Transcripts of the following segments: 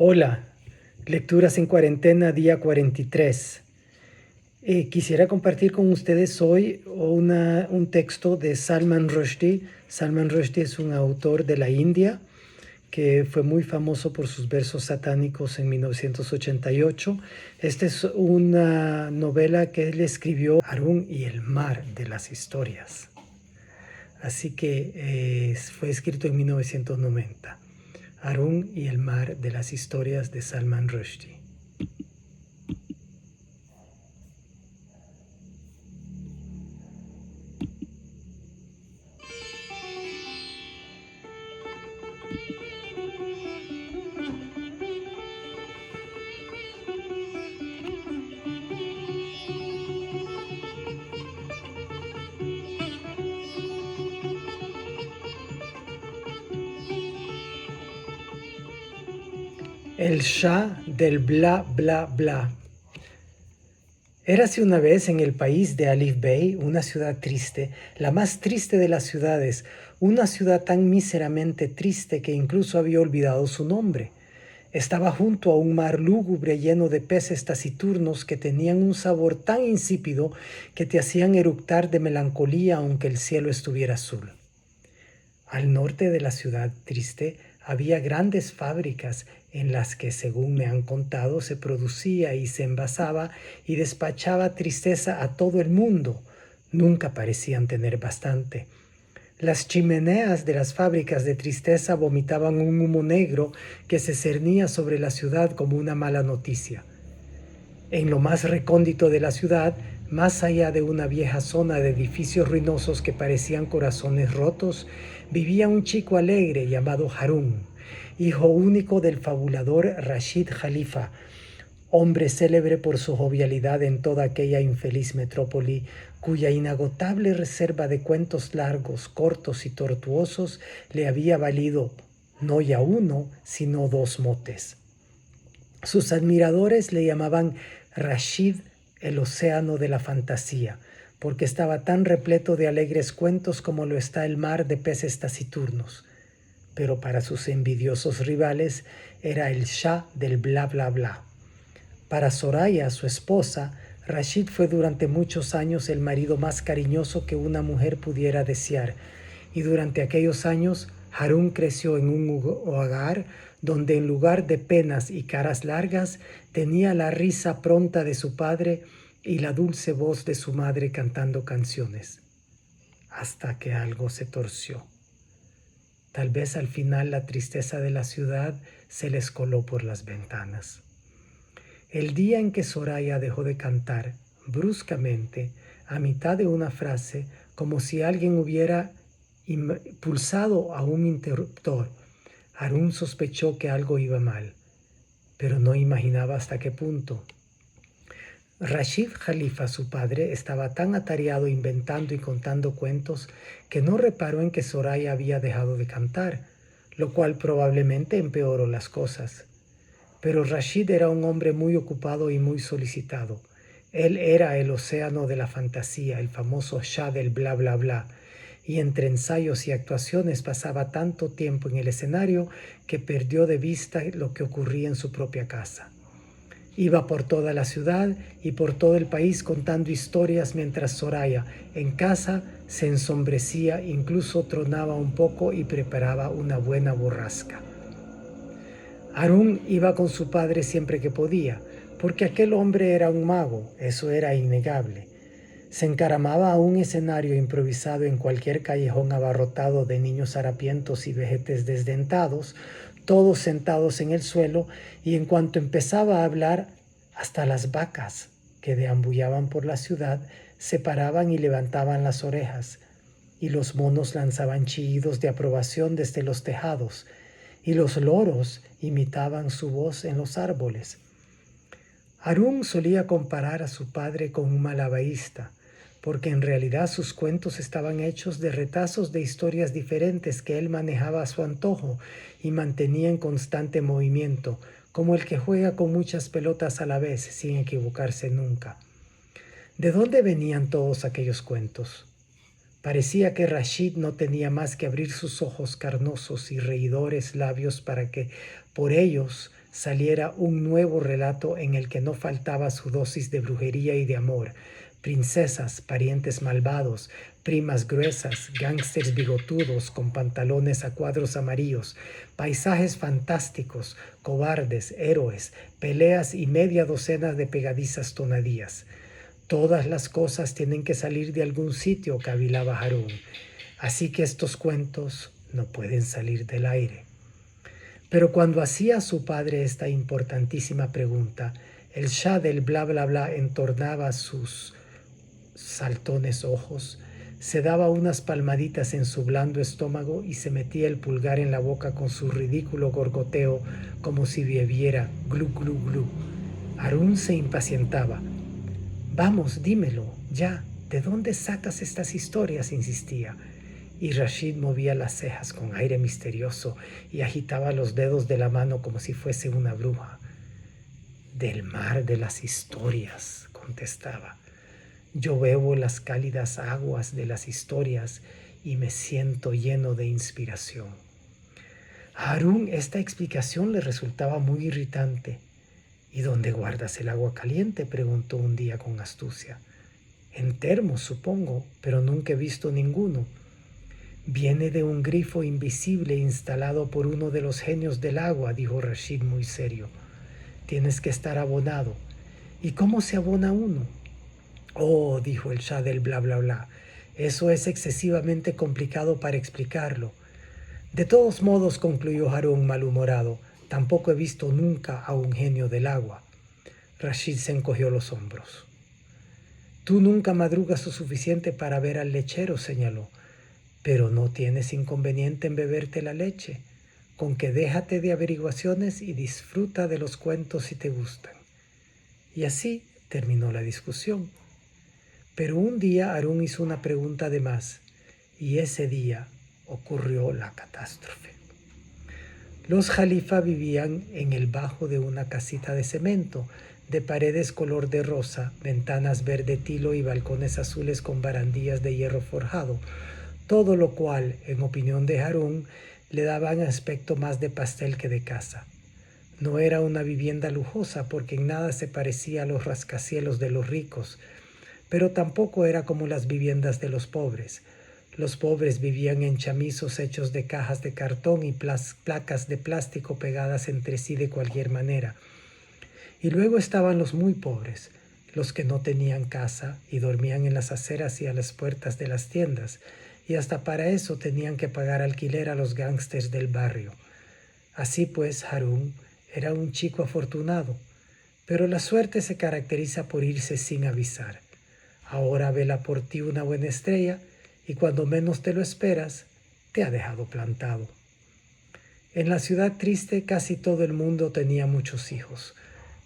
Hola, lecturas en cuarentena, día 43. Quisiera compartir con ustedes hoy un texto de Salman Rushdie. Salman Rushdie es un autor de la India que fue muy famoso por sus versos satánicos en 1988. Esta es una novela que él escribió, Harún y el mar de las historias. Así que fue escrito en 1990. Harún y el mar de las historias de Salman Rushdie. El Shah del bla bla bla. Érase una vez en el país de Alif Bey una ciudad triste, la más triste de las ciudades, una ciudad tan míseramente triste que incluso había olvidado su nombre. Estaba junto a un mar lúgubre lleno de peces taciturnos que tenían un sabor tan insípido que te hacían eructar de melancolía aunque el cielo estuviera azul. Al norte de la ciudad triste había grandes fábricas en las que, según me han contado, se producía y se envasaba y despachaba tristeza a todo el mundo. Nunca parecían tener bastante. Las chimeneas de las fábricas de tristeza vomitaban un humo negro que se cernía sobre la ciudad como una mala noticia. En lo más recóndito de la ciudad, más allá de una vieja zona de edificios ruinosos que parecían corazones rotos, vivía un chico alegre llamado Harún, hijo único del fabulador Rashid Khalifa, hombre célebre por su jovialidad en toda aquella infeliz metrópoli, cuya inagotable reserva de cuentos largos, cortos y tortuosos le había valido no ya uno, sino dos motes. Sus admiradores le llamaban Rashid, el océano de la fantasía, porque estaba tan repleto de alegres cuentos como lo está el mar de peces taciturnos. Pero para sus envidiosos rivales era el Shah del bla bla bla. Para Soraya, su esposa, Rashid fue durante muchos años el marido más cariñoso que una mujer pudiera desear, y durante aquellos años Harún creció en un hogar donde en lugar de penas y caras largas tenía la risa pronta de su padre y la dulce voz de su madre cantando canciones. Hasta que algo se torció. Tal vez al final la tristeza de la ciudad se les coló por las ventanas. El día en que Soraya dejó de cantar, bruscamente, a mitad de una frase, como si alguien hubiera pulsado a un interruptor, Harún sospechó que algo iba mal, pero no imaginaba hasta qué punto. Rashid Khalifa, su padre, estaba tan atareado inventando y contando cuentos que no reparó en que Soraya había dejado de cantar, lo cual probablemente empeoró las cosas. Pero Rashid era un hombre muy ocupado y muy solicitado. Él era el océano de la fantasía, el famoso Shah del bla bla bla, y entre ensayos y actuaciones pasaba tanto tiempo en el escenario que perdió de vista lo que ocurría en su propia casa. Iba por toda la ciudad y por todo el país contando historias mientras Soraya, en casa, se ensombrecía, incluso tronaba un poco y preparaba una buena borrasca. Harún iba con su padre siempre que podía, porque aquel hombre era un mago, eso era innegable. Se encaramaba a un escenario improvisado en cualquier callejón abarrotado de niños harapientos y vejetes desdentados, todos sentados en el suelo, y en cuanto empezaba a hablar, hasta las vacas que deambulaban por la ciudad se paraban y levantaban las orejas, y los monos lanzaban chillidos de aprobación desde los tejados, y los loros imitaban su voz en los árboles. Harún solía comparar a su padre con un malabarista, porque en realidad sus cuentos estaban hechos de retazos de historias diferentes que él manejaba a su antojo y mantenía en constante movimiento, como el que juega con muchas pelotas a la vez sin equivocarse nunca. ¿De dónde venían todos aquellos cuentos? Parecía que Rashid no tenía más que abrir sus ojos carnosos y reidores labios para que por ellos saliera un nuevo relato en el que no faltaba su dosis de brujería y de amor, princesas, parientes malvados, primas gruesas, gángsters bigotudos con pantalones a cuadros amarillos, paisajes fantásticos, cobardes, héroes, peleas y media docena de pegadizas tonadías. Todas las cosas tienen que salir de algún sitio, cavilaba Harún. Así que estos cuentos no pueden salir del aire. Pero cuando hacía a su padre esta importantísima pregunta, el Shah del bla bla bla entornaba sus saltones ojos, se daba unas palmaditas en su blando estómago y se metía el pulgar en la boca con su ridículo gorgoteo como si bebiera glu glu glu. Harún se impacientaba. Vamos, dímelo, ya, ¿de dónde sacas estas historias?, insistía. Y Rashid movía las cejas con aire misterioso y agitaba los dedos de la mano como si fuese una bruja. Del mar de las historias, contestaba. Yo bebo las cálidas aguas de las historias y me siento lleno de inspiración. A Harún esta explicación le resultaba muy irritante. ¿Y dónde guardas el agua caliente?, preguntó un día con astucia. En termos, supongo, pero nunca he visto ninguno. Viene de un grifo invisible instalado por uno de los genios del agua, dijo Rashid muy serio. Tienes que estar abonado. ¿Y cómo se abona uno? Oh, dijo el Shah del bla bla bla, eso es excesivamente complicado para explicarlo. De todos modos, concluyó Harún malhumorado, tampoco he visto nunca a un genio del agua. Rashid se encogió los hombros. Tú nunca madrugas lo suficiente para ver al lechero, señaló, pero no tienes inconveniente en beberte la leche, con que déjate de averiguaciones y disfruta de los cuentos si te gustan. Y así terminó la discusión. Pero un día Harún hizo una pregunta de más, y ese día ocurrió la catástrofe. Los Jalifa vivían en el bajo de una casita de cemento, de paredes color de rosa, ventanas verde tilo y balcones azules con barandillas de hierro forjado, todo lo cual, en opinión de Harún, le daba un aspecto más de pastel que de casa. No era una vivienda lujosa porque en nada se parecía a los rascacielos de los ricos, pero tampoco era como las viviendas de los pobres. Los pobres vivían en chamizos hechos de cajas de cartón y placas de plástico pegadas entre sí de cualquier manera. Y luego estaban los muy pobres, los que no tenían casa y dormían en las aceras y a las puertas de las tiendas, y hasta para eso tenían que pagar alquiler a los gángsters del barrio. Así pues, Harún era un chico afortunado, pero la suerte se caracteriza por irse sin avisar. Ahora vela por ti una buena estrella y cuando menos te lo esperas, te ha dejado plantado. En la ciudad triste casi todo el mundo tenía muchos hijos,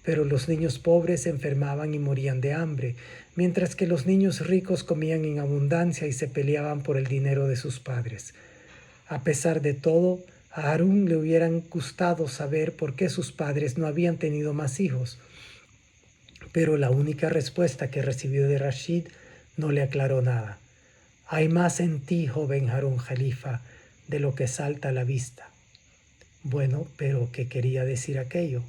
pero los niños pobres se enfermaban y morían de hambre, mientras que los niños ricos comían en abundancia y se peleaban por el dinero de sus padres. A pesar de todo, a Harún le hubieran gustado saber por qué sus padres no habían tenido más hijos, pero la única respuesta que recibió de Rashid no le aclaró nada. Hay más en ti, joven Harún Jalifa, de lo que salta a la vista. Bueno, pero ¿qué quería decir aquello?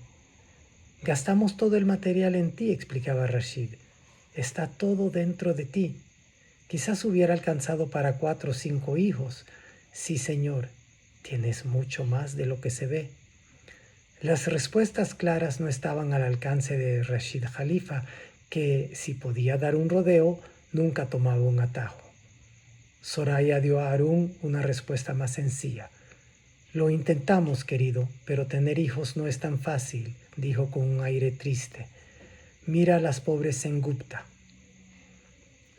Gastamos todo el material en ti, explicaba Rashid. Está todo dentro de ti. Quizás hubiera alcanzado para 4 o 5 hijos. Sí, señor, tienes mucho más de lo que se ve. Las respuestas claras no estaban al alcance de Rashid Jalifa, que, si podía dar un rodeo, nunca tomaba un atajo. Soraya dio a Harún una respuesta más sencilla. Lo intentamos, querido, pero tener hijos no es tan fácil, dijo con un aire triste. Mira a las pobres Sengupta.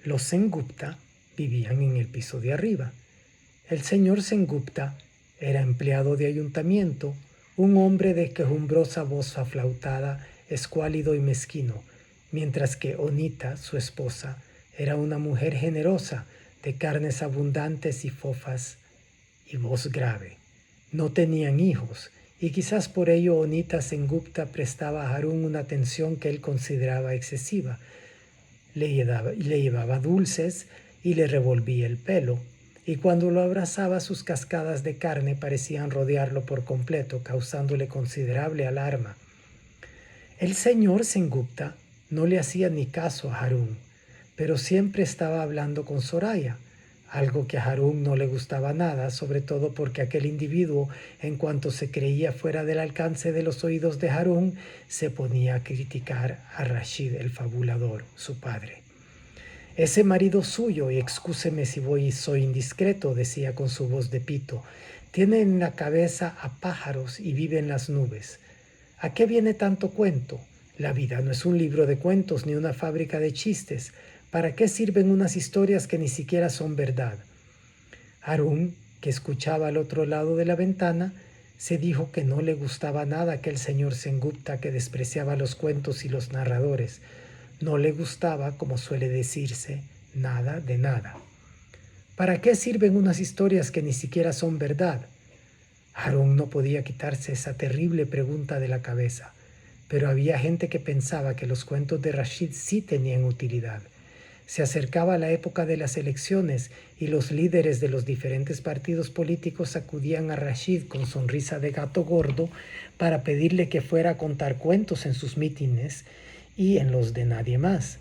Los Sengupta vivían en el piso de arriba. El señor Sengupta era empleado de ayuntamiento, un hombre de quejumbrosa voz aflautada, escuálido y mezquino, mientras que Onita, su esposa, era una mujer generosa, de carnes abundantes y fofas y voz grave. No tenían hijos, y quizás por ello Onita Sengupta prestaba a Harún una atención que él consideraba excesiva. Le llevaba dulces y le revolvía el pelo, y cuando lo abrazaba sus cascadas de carne parecían rodearlo por completo, causándole considerable alarma. El señor Sengupta no le hacía ni caso a Harun, pero siempre estaba hablando con Soraya, algo que a Harun no le gustaba nada, sobre todo porque aquel individuo, en cuanto se creía fuera del alcance de los oídos de Harun, se ponía a criticar a Rashid el fabulador, su padre. Ese marido suyo, y excúseme si soy indiscreto, decía con su voz de pito, tiene en la cabeza a pájaros y vive en las nubes. ¿A qué viene tanto cuento? La vida no es un libro de cuentos ni una fábrica de chistes. ¿Para qué sirven unas historias que ni siquiera son verdad? Harun, que escuchaba al otro lado de la ventana, se dijo que no le gustaba nada aquel señor Sengupta que despreciaba los cuentos y los narradores. No le gustaba, como suele decirse, nada de nada. ¿Para qué sirven unas historias que ni siquiera son verdad? Harun no podía quitarse esa terrible pregunta de la cabeza, pero había gente que pensaba que los cuentos de Rashid sí tenían utilidad. Se acercaba la época de las elecciones y los líderes de los diferentes partidos políticos acudían a Rashid con sonrisa de gato gordo para pedirle que fuera a contar cuentos en sus mítines y en los de nadie más.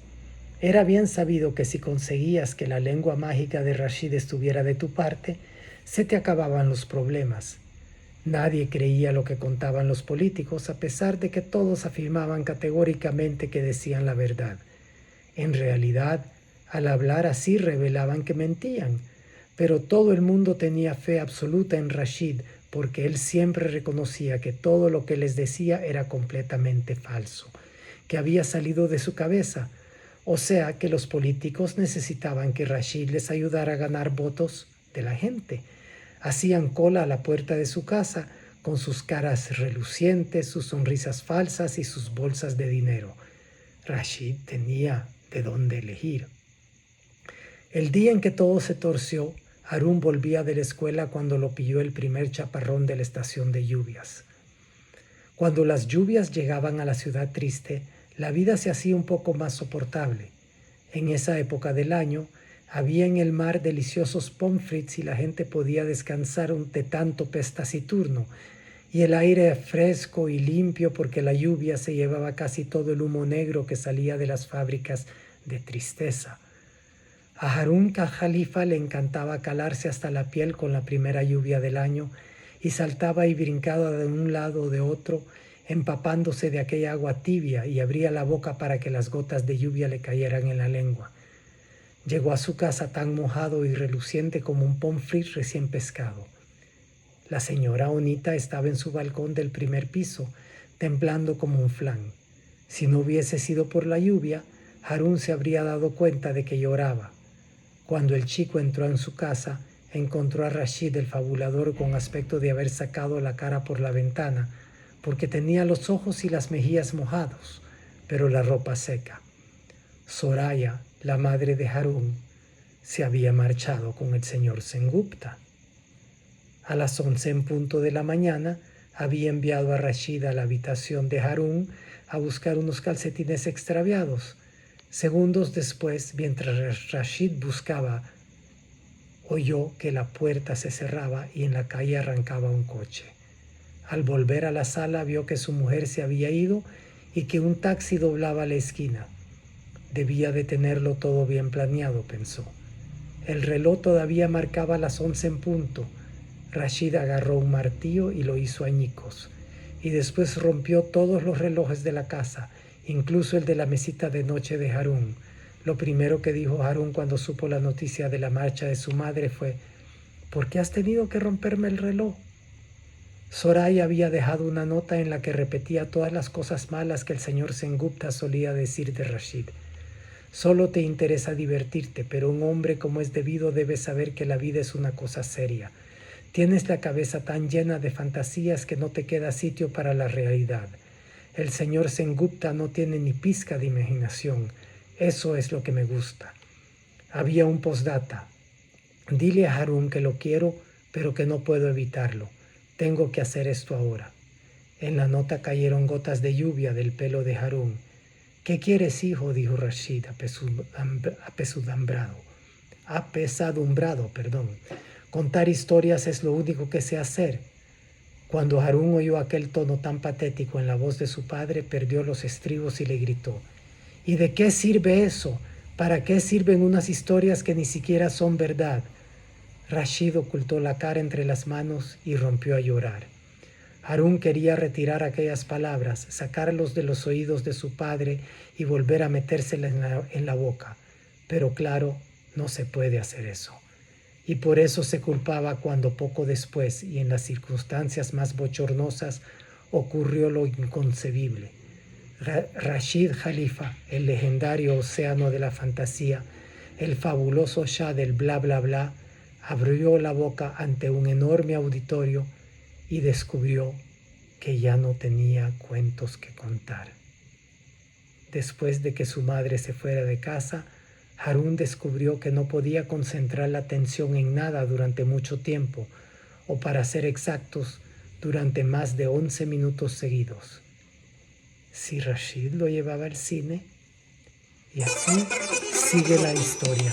Era bien sabido que si conseguías que la lengua mágica de Rashid estuviera de tu parte, se te acababan los problemas. Nadie creía lo que contaban los políticos, a pesar de que todos afirmaban categóricamente que decían la verdad. En realidad, al hablar así revelaban que mentían, pero todo el mundo tenía fe absoluta en Rashid, porque él siempre reconocía que todo lo que les decía era completamente falso, que había salido de su cabeza. O sea que los políticos necesitaban que Rashid les ayudara a ganar votos de la gente. Hacían cola a la puerta de su casa con sus caras relucientes, sus sonrisas falsas y sus bolsas de dinero. Rashid tenía de dónde elegir. El día en que todo se torció, Harun volvía de la escuela cuando lo pilló el primer chaparrón de la estación de lluvias. Cuando las lluvias llegaban a la ciudad triste, la vida se hacía un poco más soportable. En esa época del año, había en el mar deliciosos pomfrits y la gente podía descansar de tanto pez taciturno, y el aire fresco y limpio porque la lluvia se llevaba casi todo el humo negro que salía de las fábricas de tristeza. A Harun Khalifa le encantaba calarse hasta la piel con la primera lluvia del año y saltaba y brincaba de un lado o de otro, empapándose de aquella agua tibia, y abría la boca para que las gotas de lluvia le cayeran en la lengua. Llegó a su casa tan mojado y reluciente como un pomfrit recién pescado. La señora Onita estaba en su balcón del primer piso, temblando como un flan. Si no hubiese sido por la lluvia, Harun se habría dado cuenta de que lloraba. Cuando el chico entró en su casa, encontró a Rashid el fabulador con aspecto de haber sacado la cara por la ventana, porque tenía los ojos y las mejillas mojados, pero la ropa seca. Soraya, la madre de Harun, se había marchado con el señor Sengupta. A las 11 en punto de la mañana, había enviado a Rashid a la habitación de Harun a buscar unos calcetines extraviados. Segundos después, mientras Rashid buscaba, oyó que la puerta se cerraba y en la calle arrancaba un coche. Al volver a la sala vio que su mujer se había ido y que un taxi doblaba la esquina. Debía de tenerlo todo bien planeado, pensó. El reloj todavía marcaba las 11 en punto. Rashid agarró un martillo y lo hizo añicos, y después rompió todos los relojes de la casa, incluso el de la mesita de noche de Harun. Lo primero que dijo Harun cuando supo la noticia de la marcha de su madre fue: ¿por qué has tenido que romperme el reloj? Soraya había dejado una nota en la que repetía todas las cosas malas que el señor Sengupta solía decir de Rashid. Solo te interesa divertirte, pero un hombre como es debido debe saber que la vida es una cosa seria. Tienes la cabeza tan llena de fantasías que no te queda sitio para la realidad. El señor Sengupta no tiene ni pizca de imaginación. Eso es lo que me gusta. Había un postdata. Dile a Harun que lo quiero, pero que no puedo evitarlo. Tengo que hacer esto ahora. En la nota cayeron gotas de lluvia del pelo de Harun. ¿Qué quieres, hijo?, dijo Rashid, apesadumbrado. apesadumbrado, perdón. Contar historias es lo único que sé hacer. Cuando Harún oyó aquel tono tan patético en la voz de su padre, perdió los estribos y le gritó: ¿Y de qué sirve eso? ¿Para qué sirven unas historias que ni siquiera son verdad? Rashid ocultó la cara entre las manos y rompió a llorar. Harún quería retirar aquellas palabras, sacarlos de los oídos de su padre y volver a metérselas en la boca. Pero claro, no se puede hacer eso. Y por eso se culpaba cuando poco después y en las circunstancias más bochornosas ocurrió lo inconcebible. Rashid Khalifa, el legendario océano de la fantasía, el fabuloso Shah del bla bla bla, abrió la boca ante un enorme auditorio y descubrió que ya no tenía cuentos que contar. Después de que su madre se fuera de casa, Harún descubrió que no podía concentrar la atención en nada durante mucho tiempo, o para ser exactos, durante más de 11 minutos seguidos. Si Rashid lo llevaba al cine, y así sigue la historia.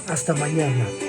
Hasta mañana.